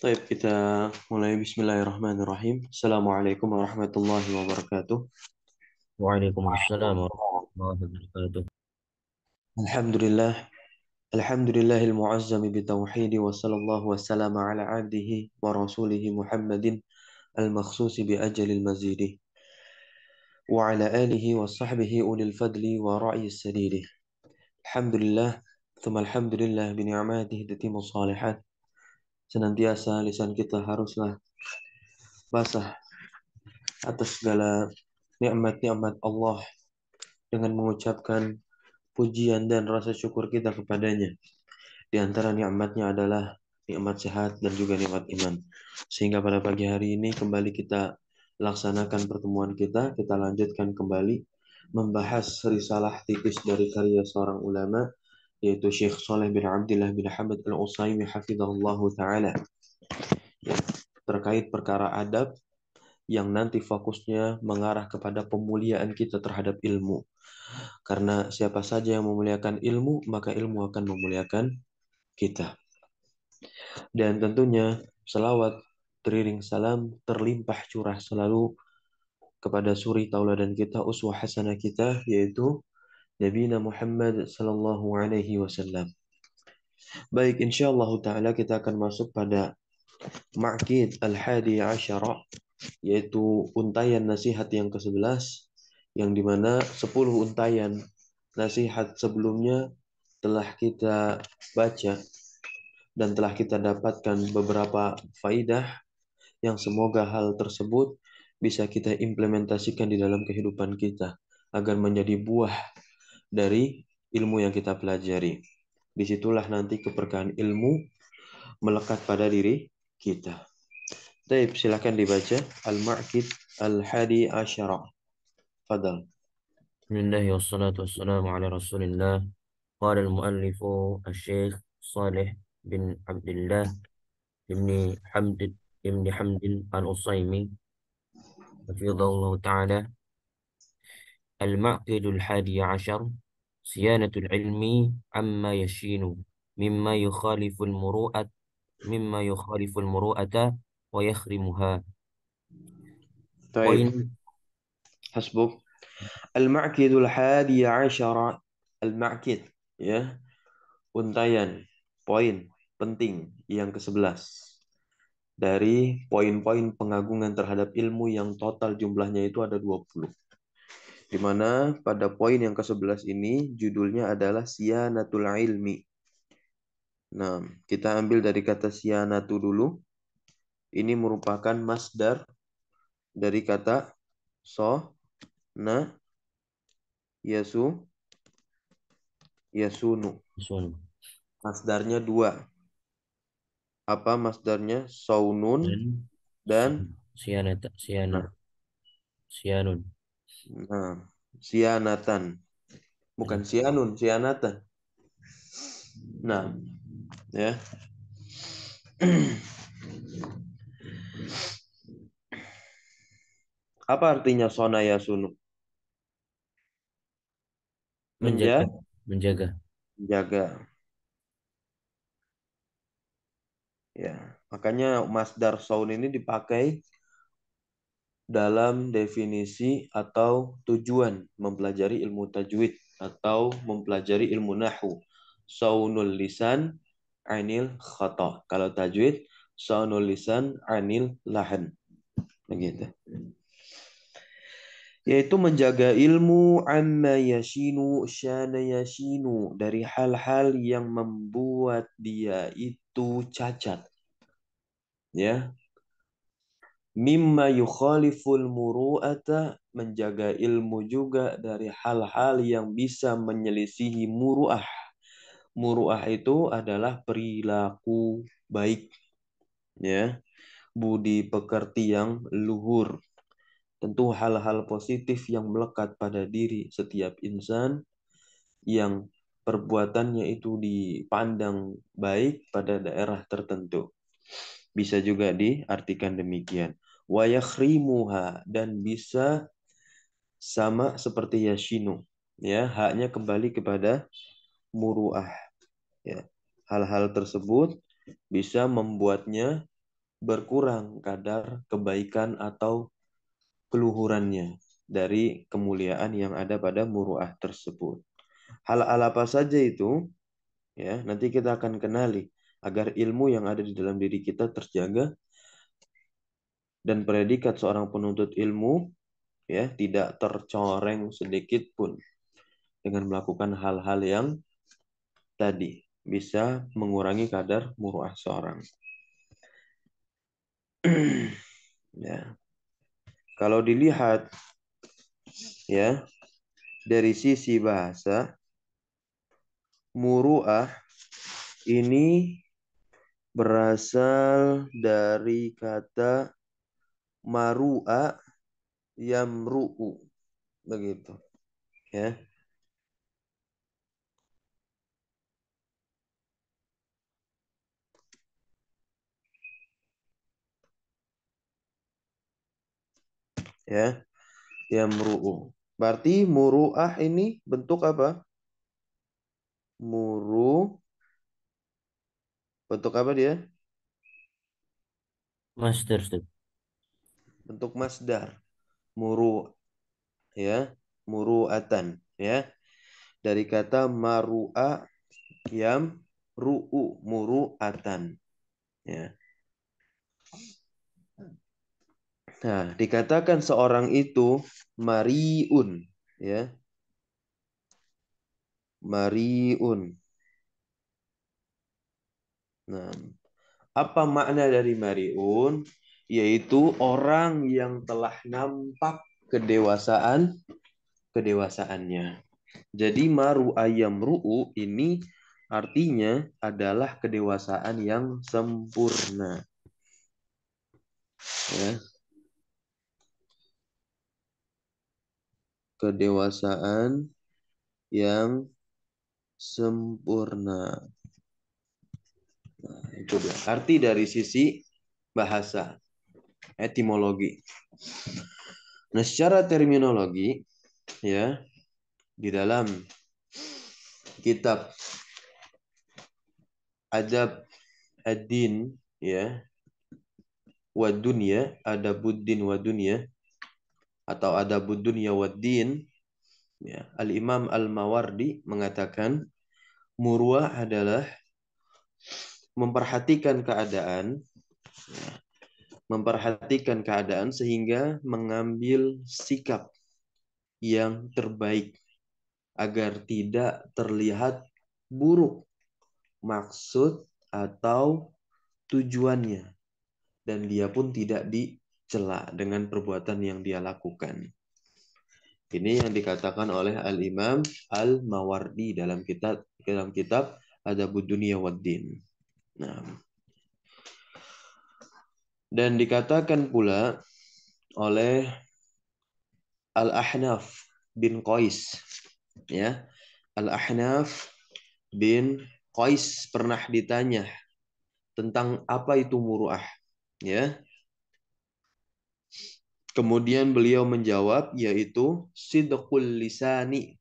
Baik, kita mulai Bismillahirrahmanirrahim. Assalamualaikum warahmatullahi wabarakatuh. Waalaikumsalam warahmatullahi wabarakatuh. Alhamdulillah, alhamdulillahil muazzami bitauhidi wa sallallahu wa sallama ala abdihi wa rasulihi Muhammadin al-makhsusi bi ajalil mazidi wa ala alihi wa sahbihi ulil fadli wa ra'yis sadidi. Alhamdulillah, thumma alhamdulillah bi ni'matihi tatimu salihat. Senantiasa lisan kita haruslah basah atas segala nikmat-nikmat Allah dengan mengucapkan pujian dan rasa syukur kita kepadanya. Di antara nikmatnya adalah nikmat sehat dan juga nikmat iman. Sehingga pada pagi hari ini kembali kita laksanakan pertemuan kita lanjutkan kembali membahas risalah tipis dari karya seorang ulama, yaitu Syekh Saleh bin Abdullah bin Hamad Al-Utsaimin hafizahullah taala, ya, terkait perkara adab yang nanti fokusnya mengarah kepada pemuliaan kita terhadap ilmu. Karena siapa saja yang memuliakan ilmu, maka ilmu akan memuliakan kita. Dan tentunya selawat teriring salam terlimpah curah selalu kepada suri tauladan kita, uswah hasanah kita, yaitu Nabi Muhammad sallallahu alaihi wasallam. Baik, insyaallah taala kita akan masuk pada Ma'qid al-Hadi Asyara, yaitu untayan nasihat yang ke-11, yang dimana 10 untayan nasihat sebelumnya telah kita baca dan telah kita dapatkan beberapa faidah yang semoga hal tersebut bisa kita implementasikan di dalam kehidupan kita agar menjadi buah dari ilmu yang kita pelajari. Disitulah nanti keberkahan ilmu melekat pada diri kita. Baik, silakan dibaca Al-Ma'qid Al-Hadi Asyara. Fadal. Bismillah wassalatu wassalamu ala rasulillah. Qala al-muallifu al-syekh Saleh bin Abdullah ibn Hamd ibn Hamdin al-Utsaimin hafizahullah ta'ala. Al-ma'qidul hadi ashar siyanatul ilmi amma yashinu mimma yukhaliful muru'at mimma yukhaliful muru'ata wa yakhrimuha. Baik, Poin hasbuk. Al-Ma'qidul Hadi Asyara. Al-Ma'qid, ya, untayan, poin penting yang ke-11 dari poin-poin pengagungan terhadap ilmu yang total jumlahnya itu ada 20. Di mana pada poin yang ke-11 ini judulnya adalah Siyanatul Ilmi. Nah, kita ambil dari kata siyanatu dulu. Ini merupakan masdar dari kata so, na, yasu, yasunu. sun Masdarnya dua. Apa masdarnya? Saunun dan dan siyanata nah, siyanun. nah, sianatan. Bukan sianun, sianatan. Nah, ya. Apa artinya sona yasunu? Menjaga, Menja, menjaga. menjaga. Ya, makanya masdar saun ini dipakai dalam definisi atau tujuan mempelajari ilmu tajwid atau mempelajari ilmu nahwu. Saunul lisan anil khata. Kalau tajwid, saunul lisan anil lahan. Begitu. Yaitu menjaga ilmu amma yashinu syana yashinu dari hal-hal yang membuat dia itu cacat. Ya, mimma yukhaliful muru'ata, menjaga ilmu juga dari hal-hal yang bisa menyelisihi muru'ah. Muru'ah itu adalah perilaku baik, ya, budi pekerti yang luhur. Tentu hal-hal positif yang melekat pada diri setiap insan yang perbuatannya itu dipandang baik pada daerah tertentu. Bisa juga diartikan demikian. Wa yakhrimuha, dan bisa sama seperti yashinu. Ya, haknya kembali kepada muruah. Ya. Hal-hal tersebut bisa membuatnya berkurang kadar kebaikan atau keluhurannya dari kemuliaan yang ada pada muruah tersebut. Hal-hal apa saja itu, ya, nanti kita akan kenali agar ilmu yang ada di dalam diri kita terjaga dan predikat seorang penuntut ilmu, ya, tidak tercoreng sedikit pun dengan melakukan hal-hal yang tadi bisa mengurangi kadar muruah seorang. Ya, kalau dilihat, ya, dari sisi bahasa, muruah ini berasal dari kata maru'a yamru'u, begitu, ya. Ya, yamru'u. Berarti muru'ah ini bentuk apa? Muru, bentuk apa dia? Master, Ustaz. Bentuk masdar. Muru, ya, muru'atan, ya. Dari kata maru'a yam ru'u, muru'atan, ya. Nah, dikatakan seorang itu mariun, ya, mariun. Nah, apa makna dari mariun? Yaitu orang yang telah nampak kedewasaannya. Jadi maru ayam ru'u ini artinya adalah kedewasaan yang sempurna. Ya, kedewasaan yang sempurna. Nah, itu dia. Arti dari sisi bahasa, etimologi. Nah, secara terminologi, ya, di dalam kitab Adab ad-Din, ya, wa dunya, Adabuddin wa dunya, atau Adabud dunya wa din, ya, Al-Imam Al-Mawardi mengatakan muruah adalah memperhatikan keadaan, sehingga mengambil sikap yang terbaik agar tidak terlihat buruk maksud atau tujuannya, dan dia pun tidak dicela dengan perbuatan yang dia lakukan. Ini yang dikatakan oleh Al-Imam Al-Mawardi dalam kitab Adabud Dunya Waddin. Nah, dan dikatakan pula oleh Al-Ahnaf bin Qais, ya. Al-Ahnaf bin Qais pernah ditanya tentang apa itu muruah, ya. Kemudian beliau menjawab, yaitu sidqul lisani.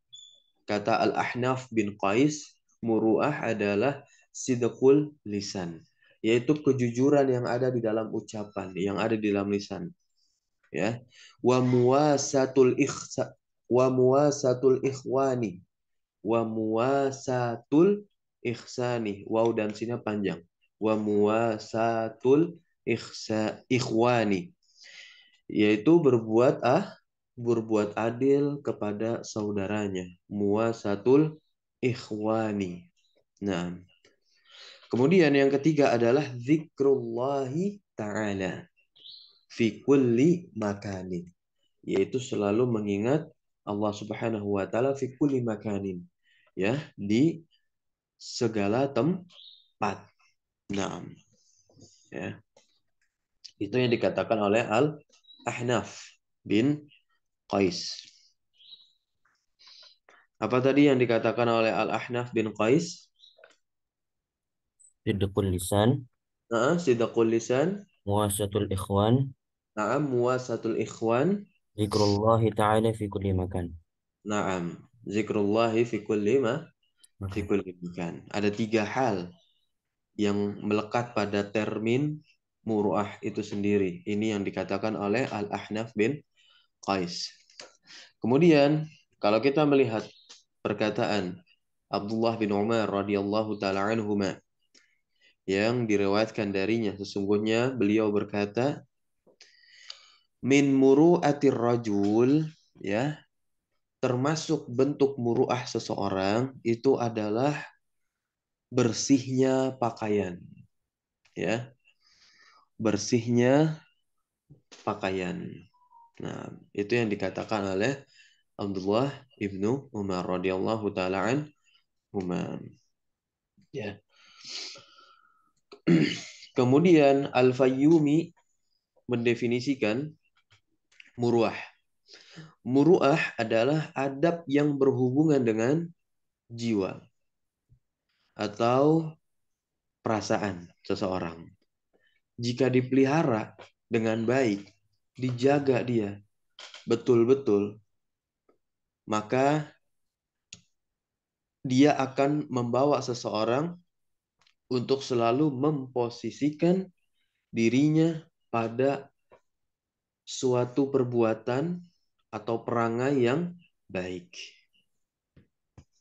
Kata Al-Ahnaf bin Qais, muruah adalah sidqul lisan, yaitu kejujuran yang ada di dalam ucapan, yang ada di dalam lisan, ya. Wa muwasatul ikhsa wa muwasatul ikhwani wa muwasatul ihsani. Waw dan sinnya panjang. Wa muwasatul ikhwani, yaitu berbuat adil kepada saudaranya. Muwasatul ikhwani. Nah, kemudian yang ketiga adalah zikrullahi ta'ala fi kulli makanin, yaitu selalu mengingat Allah Subhanahu wa taala fi kulli makanin, ya, di segala tempat. Nah, ya. Itu yang dikatakan oleh Al-Ahnaf bin Qais. Apa tadi yang dikatakan oleh Al-Ahnaf bin Qais? Sidqul lisan, Nah, sidqul lisan, muasatul ikhwan, na'am, muwasatul ikhwan, zikrullahi ta'ala fi kulli makan. na'am, zikrullahi fi Makan. kulli makan. Ada tiga hal yang melekat pada termin muru'ah itu sendiri. Ini yang dikatakan oleh Al-Ahnaf bin Qais. Kemudian kalau kita melihat perkataan Abdullah bin Umar radhiyallahu taala anhuma yang diriwayatkan darinya, sesungguhnya beliau berkata, min muru'atir rajul, ya, termasuk bentuk muru'ah seseorang itu adalah bersihnya pakaian, ya, bersihnya pakaian. Nah, itu yang dikatakan oleh Abdullah ibnu Umar radhiyallahu taala anhuma. Ya. Kemudian Al-Fayyumi mendefinisikan muruah. Muruah adalah adab yang berhubungan dengan jiwa atau perasaan seseorang. Jika dipelihara dengan baik, dijaga dia betul-betul, maka dia akan membawa seseorang untuk selalu memposisikan dirinya pada suatu perbuatan atau perangai yang baik.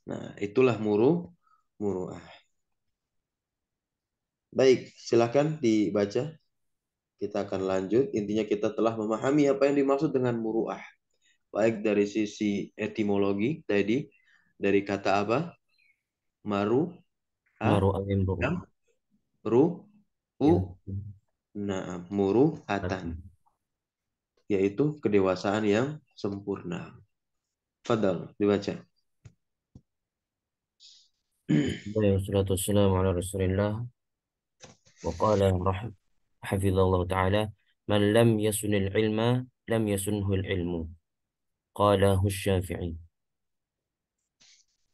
Nah, itulah muruah. Baik, silakan dibaca. Kita akan lanjut. Intinya kita telah memahami apa yang dimaksud dengan muruah. Baik dari sisi etimologi tadi, dari kata apa? Maru, ah, Maru angin yang, bro. ru, u, Ya. nah, muru, atan. Hati. Yaitu kedewasaan yang sempurna. Fadal, dibaca. Baik, wassalatu wassalamu ala Rasulillah. Wa qala hafizallahu ta'ala, man lam yasunil ilma lam yasunhul ilmu. Qalahu Syafi'i.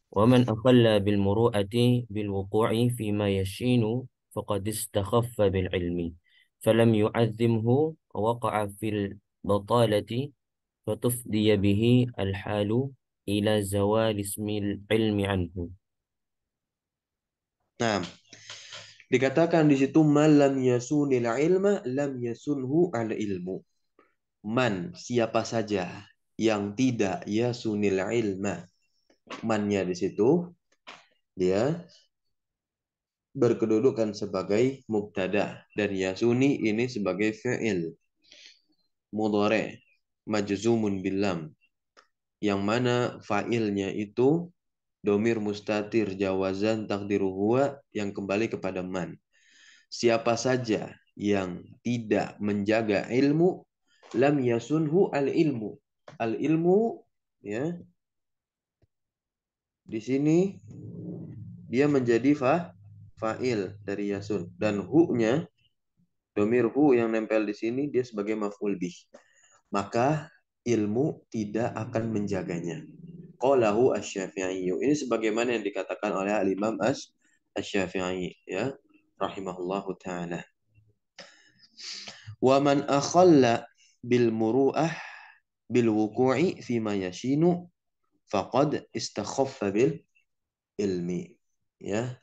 ومن أخل بالمروءة بالوقوع فيما يشين فقد استخف بالعلم فلم يعظمه ووقع في البطالة فتفدي به الحال إلى زوال اسم العلم عنه. Nah, dikatakan di situ malam yasunil ilma lam yasunhu al ilmu. Man, siapa saja yang tidak yasunil ilma. Mannya di situ dia berkedudukan sebagai mubtada dan yasuni ini sebagai fi'il mudhari majzumun bilam yang mana fa'ilnya itu domir mustatir jawazan takdiru huwa yang kembali kepada man. Siapa saja yang tidak menjaga ilmu, lam yasunhu al ilmu. Al ilmu, ya, di sini dia menjadi fa'il dari yasun dan hu-nya domir hu yang nempel di sini dia sebagai maf'ul bih. Maka ilmu tidak akan menjaganya. Qalahu asy-Syafi'i. Ini sebagaimana yang dikatakan oleh Al-Imam Asy-Syafi'i, ya, rahimahullahu taala. Wa man akhalla bil muru'ah bil wuqu'i fi ma yashinu faqad istakhaffa bil ilmi. Ya.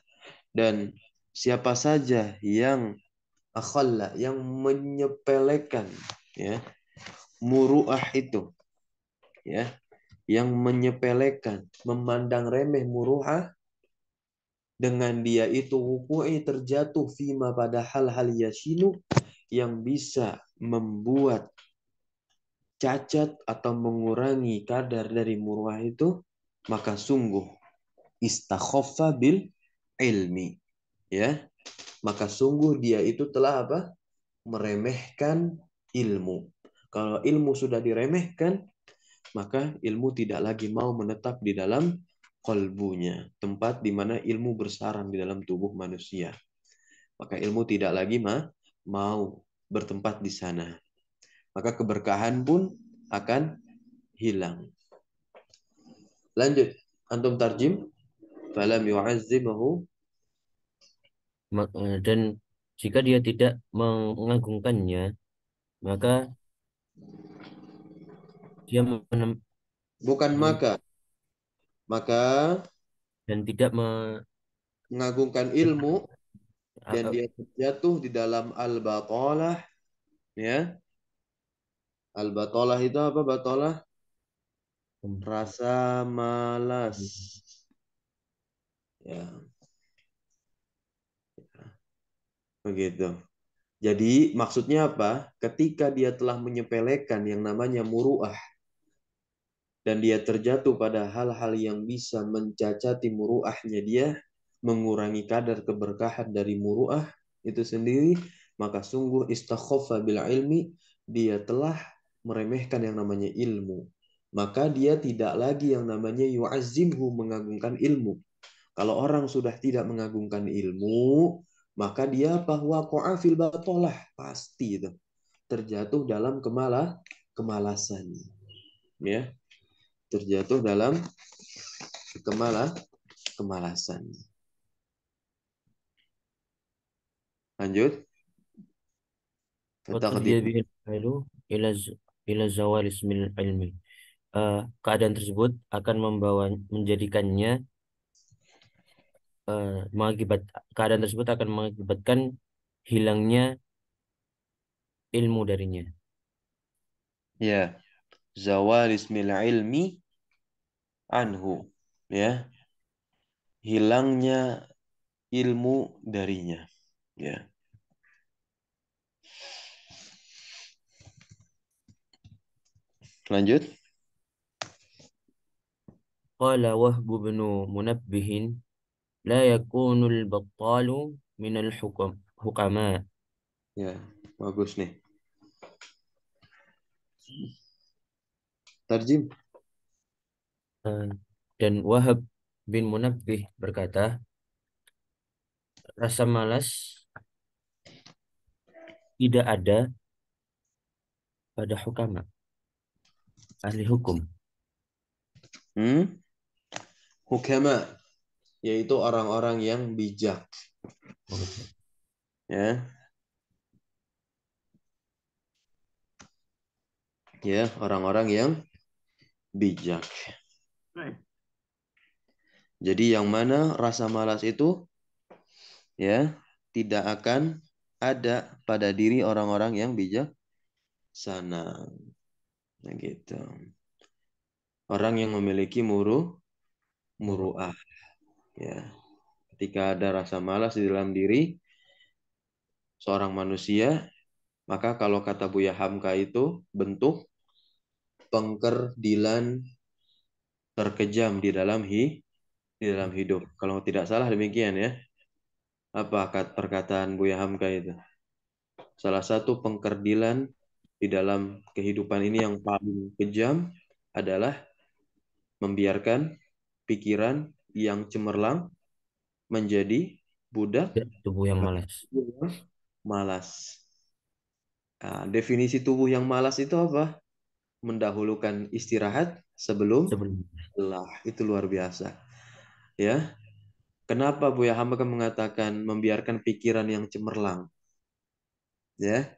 Dan siapa saja yang akhalla yang menyepelekan, ya, muru'ah itu, ya, yang menyepelekan, memandang remeh muru'ah, dengan dia itu wuku'i terjatuh fima pada hal-hal yashinu yang bisa membuat cacat atau mengurangi kadar dari muruah itu, maka sungguh istakhaffa bil ilmi, ya, maka sungguh dia itu telah apa, meremehkan ilmu. Kalau ilmu sudah diremehkan, maka ilmu tidak lagi mau menetap di dalam kolbunya, tempat di mana ilmu bersarang di dalam tubuh manusia. Maka ilmu tidak lagi mau bertempat di sana. Maka keberkahan pun akan hilang. Lanjut, antum tarjim. Falam yu'azzimahu. Dan jika dia tidak mengagungkannya, maka dia Bukan men- maka. Maka dan tidak mengagungkan ilmu dan A- dia terjatuh di dalam al-batalah, ya. Al-batalah itu apa batalah? um, Rasa malas. Ya, begitu. Jadi maksudnya apa? Ketika dia telah menyepelekan yang namanya muruah dan dia terjatuh pada hal-hal yang bisa mencacati muruahnya dia, mengurangi kadar keberkahan dari muruah itu sendiri, maka sungguh istakhaffa bil ilmi, dia telah meremehkan yang namanya ilmu. Maka dia tidak lagi yang namanya yu'azzimhu, mengagungkan ilmu. Kalau orang sudah tidak mengagungkan ilmu, maka dia bahwa fil batolah, pasti itu terjatuh dalam kemalasan, ya, terjatuh dalam kemalasan. Lanjut, kata وترجى ketiga. به الفعل إلى إلى زوال اسم العلم. Keadaan tersebut akan membawa menjadikannya mengakibat keadaan tersebut akan mengakibatkan hilangnya ilmu darinya. Ya, zawal ismil ilmi anhu, ya, hilangnya ilmu darinya, ya. Lanjut. قال وهب بن منبه لا يكون البطال من الحكماء. Ya, bagus nih. Tarjim. Eh, dan Wahab bin Munabbih berkata, rasa malas tidak ada pada hukama, ahli hukum. Hmm? Hukama, yaitu orang-orang yang bijak, Oke. ya, ya, orang-orang yang bijak. Jadi yang mana rasa malas itu, ya, tidak akan ada pada diri orang-orang yang bijak sana. Nah, gitu. Orang yang memiliki muruah, ya. Ketika ada rasa malas di dalam diri seorang manusia, maka kalau kata Buya Hamka itu bentuk pengkerdilan terkejam di dalam hidup. Kalau tidak salah demikian, ya. Apa perkataan Buya Hamka itu? Salah satu pengkerdilan di dalam kehidupan ini yang paling kejam adalah membiarkan pikiran yang cemerlang menjadi budak Ya, tubuh yang malas yang malas. Nah, definisi tubuh yang malas itu apa? Mendahulukan istirahat sebelum sebelum. lelah. Itu luar biasa. Ya, kenapa Buya Hamka mengatakan membiarkan pikiran yang cemerlang? Ya,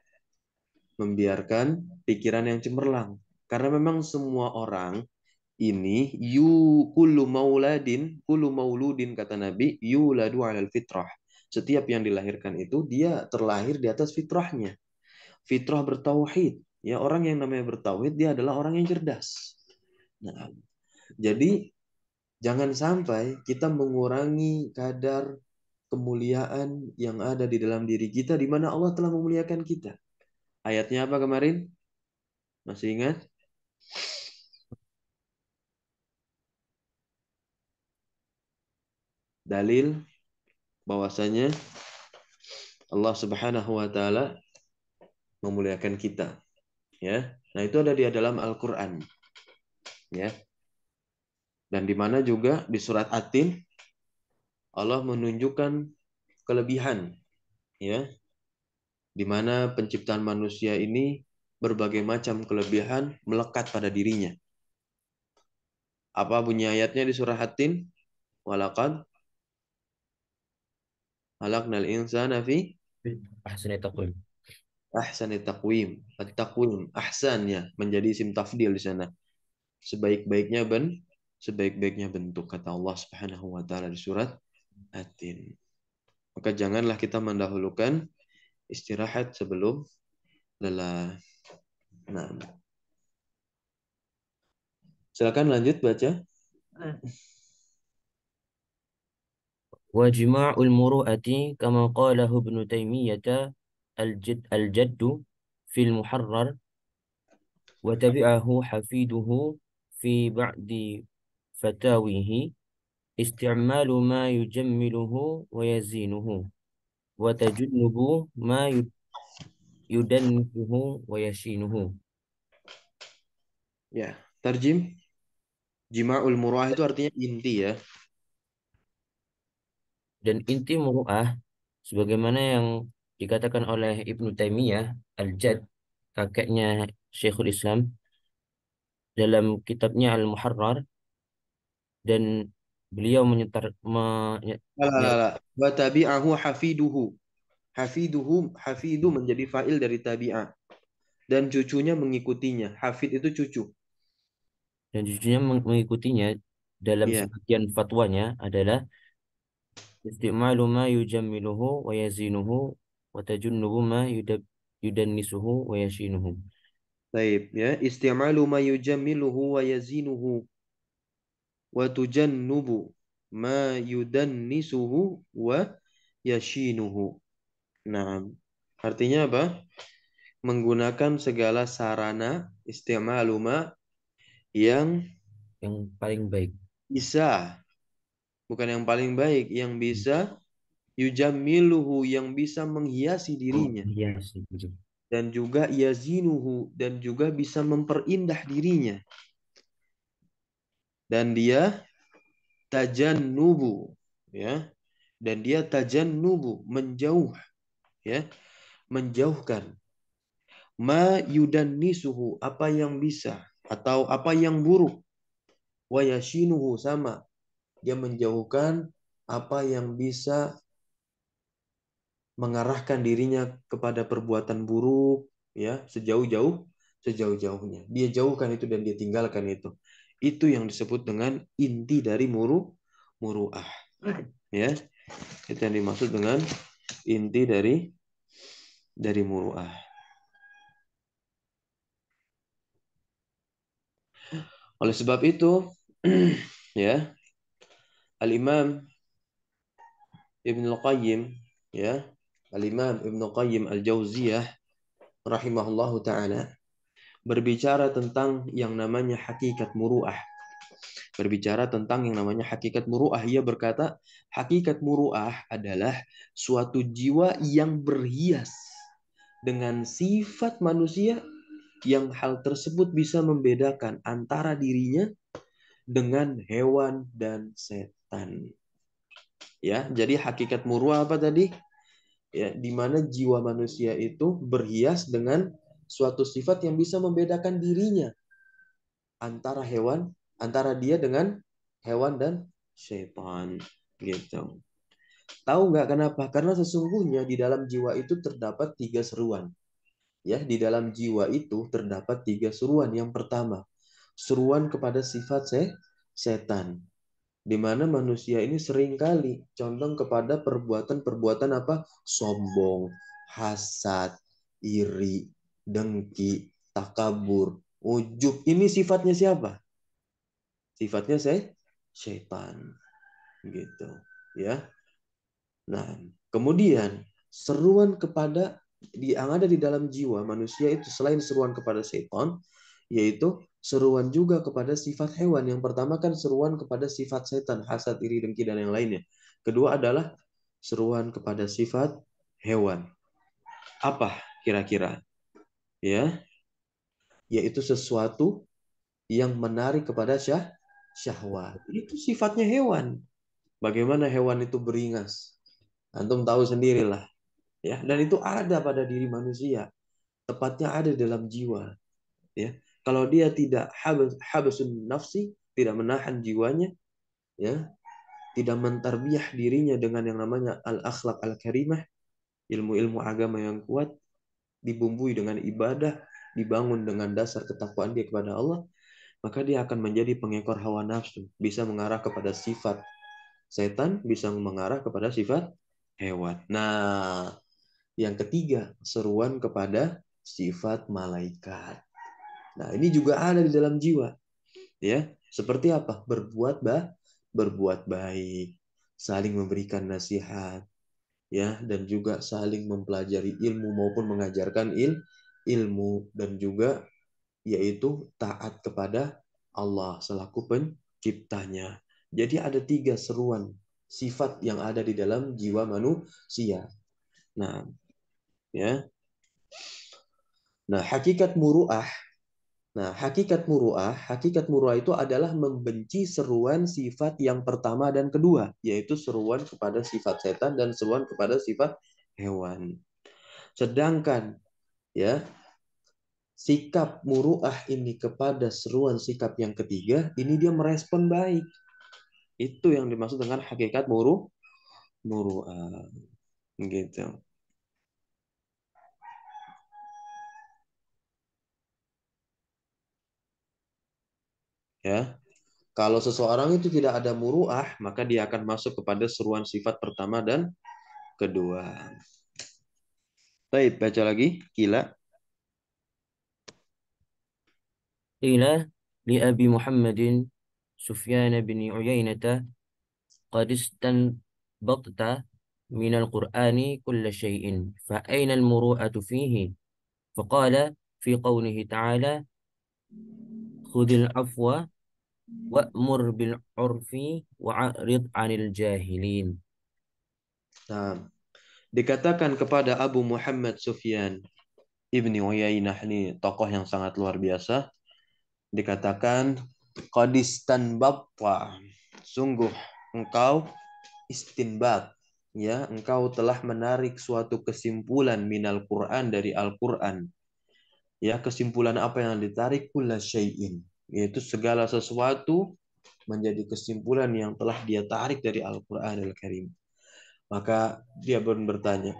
membiarkan pikiran yang cemerlang. Karena memang semua orang ini kullu mauludin kata Nabi yuladu alal fitrah. Setiap yang dilahirkan itu dia terlahir di atas fitrahnya. Fitrah bertauhid. Ya, orang yang namanya bertauhid dia adalah orang yang cerdas. Nah, jadi jangan sampai kita mengurangi kadar kemuliaan yang ada di dalam diri kita di mana Allah telah memuliakan kita. Ayatnya apa kemarin? Masih ingat? Dalil bahwasanya Allah Subhanahu wa taala memuliakan kita, ya. Nah, itu ada di dalam Al-Qur'an, ya. Dan di mana juga di surat At-Tin Allah menunjukkan kelebihan, ya, di mana penciptaan manusia ini berbagai macam kelebihan melekat pada dirinya. Apa bunyi ayatnya di surah At-Tin? Walaqad khalaqnal insana fi Ahsani taqwim. ahsani taqwim. At-taqwim ahsannya menjadi isim tafdil di sana. Sebaik-baiknya sebaik-baiknya bentuk kata Allah Subhanahu wa taala di surat At-Tin. Maka janganlah kita mendahulukan istirahat sebelum lelah. Nah, silakan lanjut baca. وجماع المروءة كما قاله ابن تيمية الجد في المحرر، وتبعه حفيده في بعض فتاويه: استعمال ما يجمله ويزينه، وتجنب ما يدنسه ويشينه. Ya, tarjim. Jima'ul murah itu artinya inti ya. Dan inti muru'ah, sebagaimana yang dikatakan oleh Ibnu Taimiyah Al-Jad, kakeknya Syekhul Islam, dalam kitabnya Al-Muharrar, dan beliau La, la, la. Wa tabi'ahu hafiduhu. Hafidu menjadi fa'il dari tabi'ah. Dan cucunya mengikutinya. Hafid itu cucu. dan jujurnya mengikutinya dalam Iya, sebagian fatwanya adalah isti'malu ma yujammiluhu wa yazinuhu wa tajunnubu ma yudannisuhu wa yashinuhu. baik ya. Isti'malu ma yujammiluhu wa yazinuhu wa tujannubu ma yudannisuhu wa yashinuhu. Nah, artinya apa? Menggunakan segala sarana isti'malu ma yang Yang paling baik. bisa, bukan yang paling baik, yang bisa yujammiluhu, yang bisa menghiasi dirinya, Iya sih, betul. dan juga yazinuhu, dan juga bisa memperindah dirinya, dan dia tajannubu, ya, dan dia tajannubu, menjauh, ya, menjauhkan ma yudannisuhu, apa yang bisa atau apa yang buruk, wa yashinuhu, sama dia menjauhkan apa yang bisa mengarahkan dirinya kepada perbuatan buruk, ya, sejauh-jauhnya. Dia jauhkan itu dan dia tinggalkan itu. Itu yang disebut dengan inti dari muruah, ya. Itu yang dimaksud dengan inti dari muruah. Oleh sebab itu, ya, Al-Imam Ibnu Qayyim, ya, Al-Imam Ibnu Qayyim Al-Jauziyah rahimahullahu taala berbicara tentang yang namanya hakikat muruah. Berbicara tentang yang namanya hakikat muruah, ia berkata, hakikat muruah adalah suatu jiwa yang berhias dengan sifat manusia, yang hal tersebut bisa membedakan antara dirinya dengan hewan dan setan. Ya, jadi hakikat muruah apa tadi? Ya, di mana jiwa manusia itu berhias dengan suatu sifat yang bisa membedakan dirinya antara hewan, antara dia dengan hewan dan setan, gitu. Tahu nggak kenapa? Karena sesungguhnya di dalam jiwa itu terdapat tiga seruan. Ya, di dalam jiwa itu terdapat tiga seruan. Yang pertama, seruan kepada sifat setan, di mana manusia ini seringkali condong kepada perbuatan-perbuatan apa? Sombong, hasad, iri, dengki, takabur, ujub. Ini sifatnya siapa? Sifatnya setan, gitu, ya. Nah, kemudian seruan kepada yang ada di dalam jiwa manusia itu selain seruan kepada setan, yaitu seruan juga kepada sifat hewan. Yang pertama kan seruan kepada sifat setan, hasad, iri, dengki, dan yang lainnya. Kedua adalah seruan kepada sifat hewan. Apa kira-kira? Ya, yaitu sesuatu yang menarik kepada syahwat. Itu sifatnya hewan. Bagaimana hewan itu beringas? Antum tahu sendirilah, ya. Dan itu ada pada diri manusia, tepatnya ada dalam jiwa, ya. Kalau dia tidak habasun nafsi, tidak menahan jiwanya, ya, tidak mentarbiah dirinya dengan yang namanya al-akhlak al-karimah, ilmu-ilmu agama yang kuat, dibumbui dengan ibadah, dibangun dengan dasar ketakwaan dia kepada Allah, maka dia akan menjadi pengekor hawa nafsu, bisa mengarah kepada sifat setan, bisa mengarah kepada sifat hewan. Nah, yang ketiga, seruan kepada sifat malaikat. Nah, ini juga ada di dalam jiwa, ya. Seperti apa? Berbuat baik, saling memberikan nasihat, ya, dan juga saling mempelajari ilmu maupun mengajarkan ilmu, dan juga yaitu taat kepada Allah selaku penciptanya. Jadi ada tiga seruan sifat yang ada di dalam jiwa manusia. Nah, ya. Nah, hakikat muruah itu adalah membenci seruan sifat yang pertama dan kedua, yaitu seruan kepada sifat setan dan seruan kepada sifat hewan. Sedangkan, ya, sikap muruah ini kepada seruan sikap yang ketiga, ini dia merespon baik. Itu yang dimaksud dengan hakikat muruah. Gitu. Ya. Kalau seseorang itu tidak ada muruah, maka dia akan masuk kepada seruan sifat pertama dan kedua. Baik, baca lagi. Gila. قيل لأبي محمد سفيان بن عيينة قد استنبطت من القرآن كل شيء فأين المروءة فيه؟ فقال في قوله تعالى خذ العفو وأمر بالعرف وأعرض عن الجاهلين. Nah, dikatakan kepada Abu Muhammad Sufyan ibni Uyainah, ini tokoh yang sangat luar biasa. Dikatakan qadistan bapwa, sungguh engkau istinbat, ya, engkau telah menarik suatu kesimpulan minal Quran, dari Al-Quran. Ya, kesimpulan apa yang ditarik? Kulla syai'in, yaitu segala sesuatu menjadi kesimpulan yang telah dia tarik dari Al-Quran Al-Karim. Maka dia pun bertanya,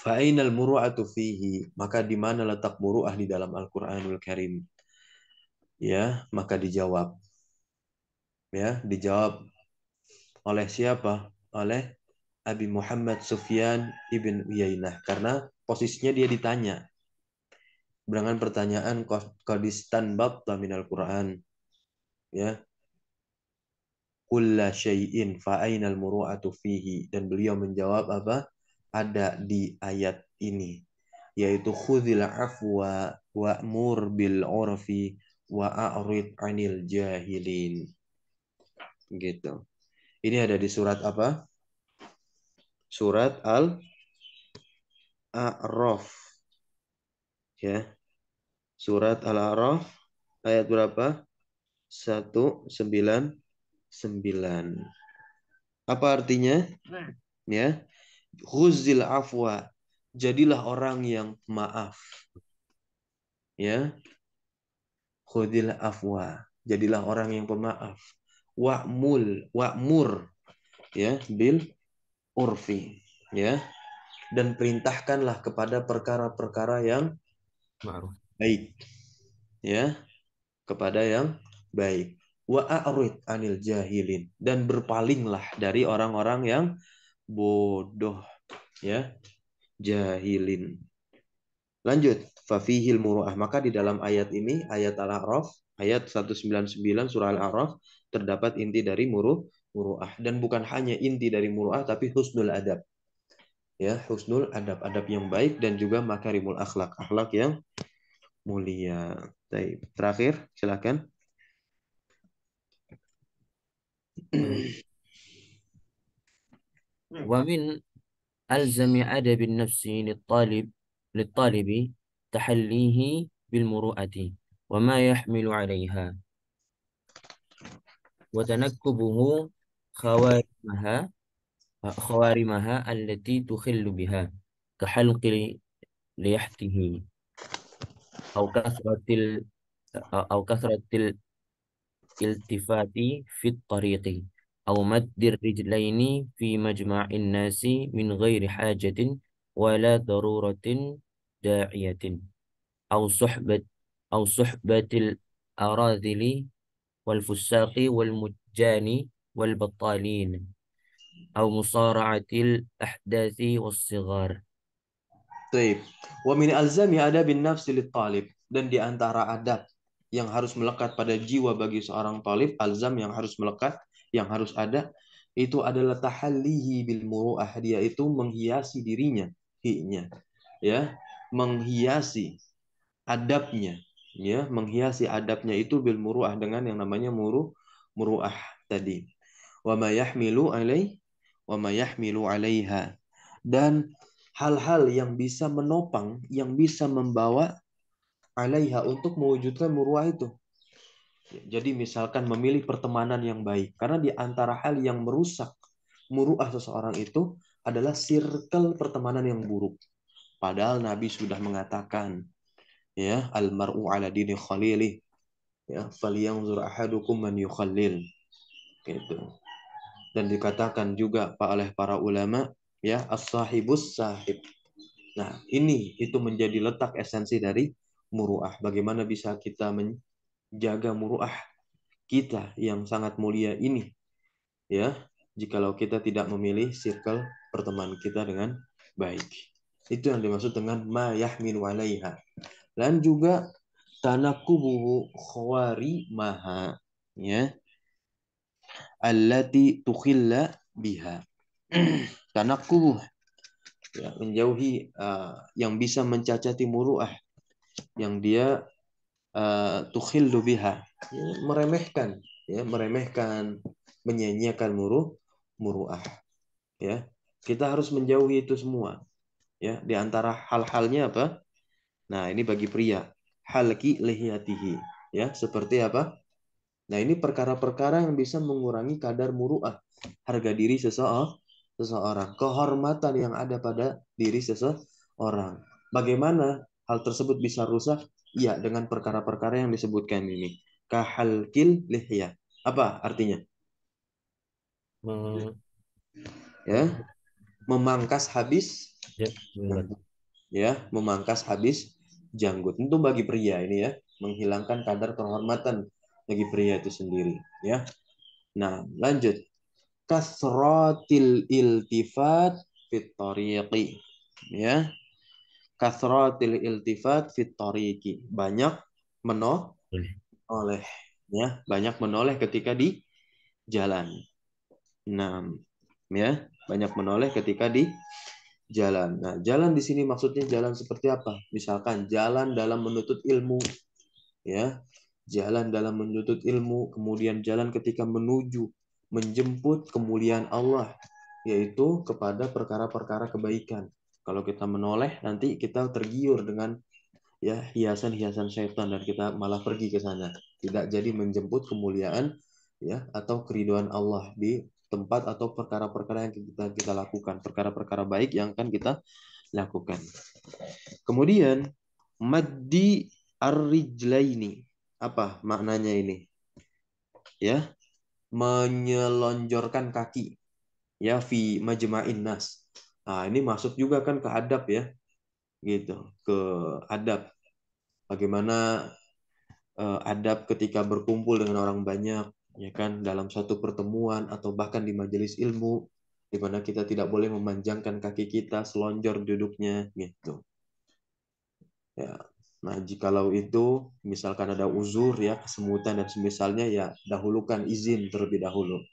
fa'inal muru'atu fihi, maka di mana letak muru'ah di dalam Al-Quranul Karim? Ya, maka dijawab. Ya, dijawab oleh siapa? Oleh Abi Muhammad Sufyan ibn Uyainah. Karena posisinya dia ditanya dengan pertanyaan qadistan bab minal Quran. Ya, kulla syai'in fa'ainal muru'atu fihi. Dan beliau menjawab apa? Ada di ayat ini, yaitu khudhil afwa wa'mur bil urfi wa'arid 'anil jahilin. Gitu. Ini ada di surat apa? Surat Al-A'raf, ya. Surat Al-A'raf ayat berapa? 199. Apa artinya? Ya. Khuzil afwa. Jadilah orang yang maaf. Ya. Khudil afwa. Jadilah orang yang pemaaf. Wa'mur, ya, bil urfi, ya. Dan perintahkanlah kepada perkara-perkara yang Ma'ruf. baik, ya, kepada yang baik. Wa'arid anil jahilin, dan berpalinglah dari orang-orang yang bodoh, ya, jahilin. Lanjut, fafihil muru'ah. Maka di dalam ayat ini, ayat Al-A'raf, ayat 199 surah Al-A'raf, terdapat inti dari muru'ah. Dan bukan hanya inti dari muru'ah, tapi husnul adab. Ya, husnul adab, adab yang baik, dan juga makarimul akhlak, akhlak yang mulia. Baik. Terakhir, silakan. ومن ألزم أدب النفس للطالب تحليه بالمروءة وما يحمل عليها وتنكبه خوارمها خوارمها التي تخل بها كحلق ليحته أو كثرة أو كثرة الالتفات في الطريق أو مد الرجلين في مجمع الناس من غير حاجة ولا ضرورة داعية أو صحبة أو صحبة الأراذل والفساق والمجان والبطالين أو مصارعة الأحداث والصغار. Taib. Wa min alzami adabin nafsi lit talib, dan di antara adab yang harus melekat pada jiwa bagi seorang talib, alzam yang harus melekat, yang harus ada, itu adalah tahallihi bil muru'ah, dia itu menghiasi dirinya, hinya, ya, menghiasi adabnya, ya, menghiasi adabnya itu bil muru'ah dengan yang namanya muru'ah tadi. Wa ma yahmilu alaih wa ma yahmilu alaiha, dan hal-hal yang bisa menopang, yang bisa membawa alaiha untuk mewujudkan muruah itu. Jadi misalkan memilih pertemanan yang baik, karena di antara hal yang merusak muruah seseorang itu adalah circle pertemanan yang buruk. Padahal Nabi sudah mengatakan, ya, almar'u ala dini khalilih, ya, falyanzur ahadukum man yukhallil, gitu. Dan dikatakan juga oleh para ulama, ya, as-sahibus sahib. Nah, ini itu menjadi letak esensi dari muruah. Bagaimana bisa kita menjaga muruah kita yang sangat mulia ini, ya, jikalau kita tidak memilih circle pertemanan kita dengan baik. Itu yang dimaksud dengan ma yahmilu alaiha. Dan juga tanakubuhu khawari maha, ya, allati tukhilla biha. Tanakubuh, ya, menjauhi yang bisa mencacati muruah, yang dia tukhillu biha, ya, meremehkan, ya, meremehkan, menyanyiakan muruah, ya. Kita harus menjauhi itu semua, ya. Di antara hal-halnya apa? Nah, ini bagi pria, halki lihiyatihi, ya, seperti apa? Nah, ini perkara-perkara yang bisa mengurangi kadar muruah, harga diri seseorang, kehormatan yang ada pada diri seseorang. Bagaimana hal tersebut bisa rusak? Iya, dengan perkara-perkara yang disebutkan ini. Kahalkil lihya. Apa artinya? Hmm, Ya, memangkas habis ya, jenggot. janggut. Ya, memangkas habis janggut. Tentu bagi pria ini, ya, menghilangkan kadar kehormatan bagi pria itu sendiri, ya. Nah, lanjut. Kasratil iltifat fit tariqi, ya, kasratil iltifat fit tariqi, banyak Boleh. menoleh, ya, banyak menoleh ketika di jalan. Nah, ya, banyak menoleh ketika di jalan. Nah, jalan di sini maksudnya jalan seperti apa? Misalkan jalan dalam menuntut ilmu, ya, jalan dalam menuntut ilmu, kemudian jalan ketika menuju menjemput kemuliaan Allah, yaitu kepada perkara-perkara kebaikan. Kalau kita menoleh, nanti kita tergiur dengan, ya, hiasan-hiasan syaitan, dan kita malah pergi ke sana, tidak jadi menjemput kemuliaan, ya, atau keriduan Allah di tempat atau perkara-perkara yang kita lakukan, perkara-perkara baik yang akan kita lakukan. Kemudian maddi ar-rijlaini. Apa maknanya ini? Ya, menyelonjorkan kaki, ya, fi majma'in nas. Nah, ini masuk juga kan ke adab, ya, gitu. Ke adab. Bagaimana adab ketika berkumpul dengan orang banyak, ya kan, dalam satu pertemuan atau bahkan di majelis ilmu, di mana kita tidak boleh memanjangkan kaki kita, selonjor duduknya, gitu. Ya. Nah, jikalau itu misalkan ada uzur, ya, kesemutan dan semisalnya, ya, dahulukan izin terlebih dahulu.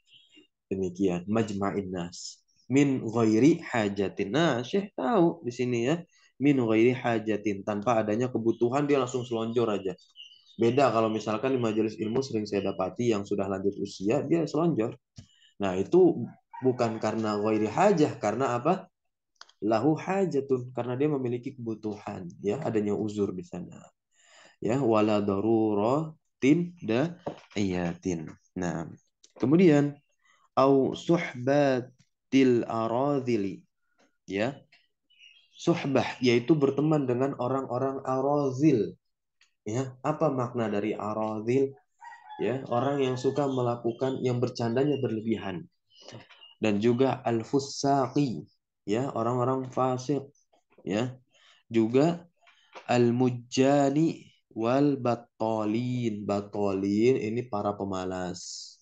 Demikian, majma'in nas. Min ghairi hajatin. Nah, Syekh tahu di sini, ya. Min ghairi hajatin. Tanpa adanya kebutuhan dia langsung selonjor aja. Beda kalau misalkan di majelis ilmu sering saya dapati yang sudah lanjut usia, dia selonjor. Nah, itu bukan karena ghairi hajah, karena apa? Lahu hajatun, karena dia memiliki kebutuhan, ya, adanya uzur di sana. Ya, wala daruratin da'iyatin. Nah, kemudian au suhbatil aradhili, ya, suhbah yaitu berteman dengan orang-orang aradhil, ya. Apa makna dari aradhil? Ya, orang yang suka melakukan yang bercandanya berlebihan, dan juga al-fusaqi, ya, orang-orang fasik, ya, juga al-mujjani wal batolin. Batolin ini para pemalas,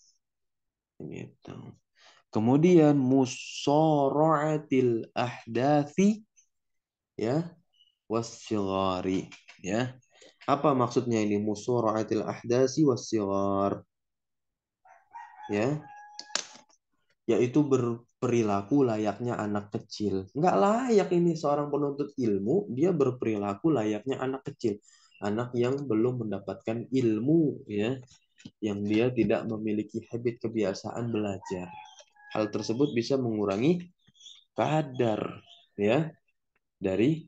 gitu. Kemudian musoraatil ahdafi ya wasigari ya. Apa maksudnya ini musoraatil ahdasi wasigar ya? Yaitu berperilaku layaknya anak kecil. Nggak layak ini seorang penuntut ilmu, dia berperilaku layaknya anak kecil. Anak yang belum mendapatkan ilmu, ya, yang dia tidak memiliki habit kebiasaan belajar. Hal tersebut bisa mengurangi kadar ya dari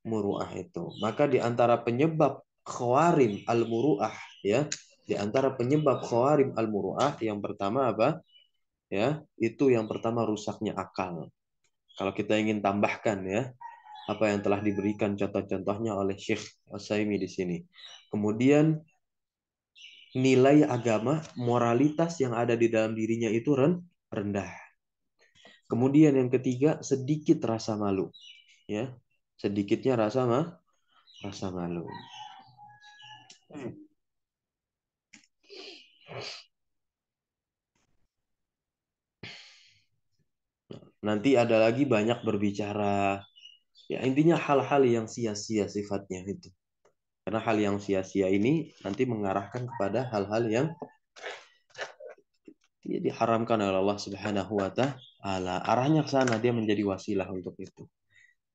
muruah itu. Maka di antara penyebab khawarim al-muruah ya, di antara penyebab khawarim al-muruah yang pertama apa? Ya, itu yang pertama rusaknya akal. Kalau kita ingin tambahkan ya, apa yang telah diberikan contoh-contohnya oleh Syekh Utsaimin di sini. Kemudian nilai agama, moralitas yang ada di dalam dirinya itu rendah. Kemudian yang ketiga, sedikit rasa malu, ya. Sedikitnya rasa malu. Nanti ada lagi banyak berbicara. Ya, intinya hal-hal yang sia-sia sifatnya itu. Karena hal yang sia-sia ini nanti mengarahkan kepada hal-hal yang diharamkan oleh Allah Subhanahu wa taala. Arahnya ke sana, dia menjadi wasilah untuk itu.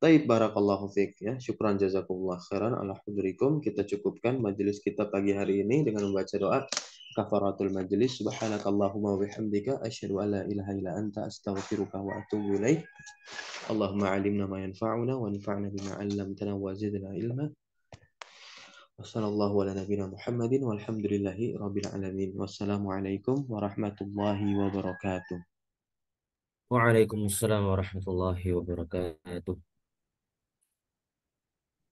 Taib barakallahu fiik ya. Syukran jazakumullah khairan ala hudurikum. Kita cukupkan majelis kita pagi hari ini dengan membaca doa kafaratul majelis. Subhanakallahumma wa bihamdika asyhadu an la ilaha illa anta astaghfiruka wa atubu ilaik. Allahumma alimna ma yanfa'una wa anfa'na bima 'allamtana wa zidna ilma. Wassallallahu ala nabiyina Muhammadin walhamdulillahi rabbil alamin. Wassalamualaikum warahmatullahi wabarakatuh. Waalaikumsalam warahmatullahi wabarakatuh.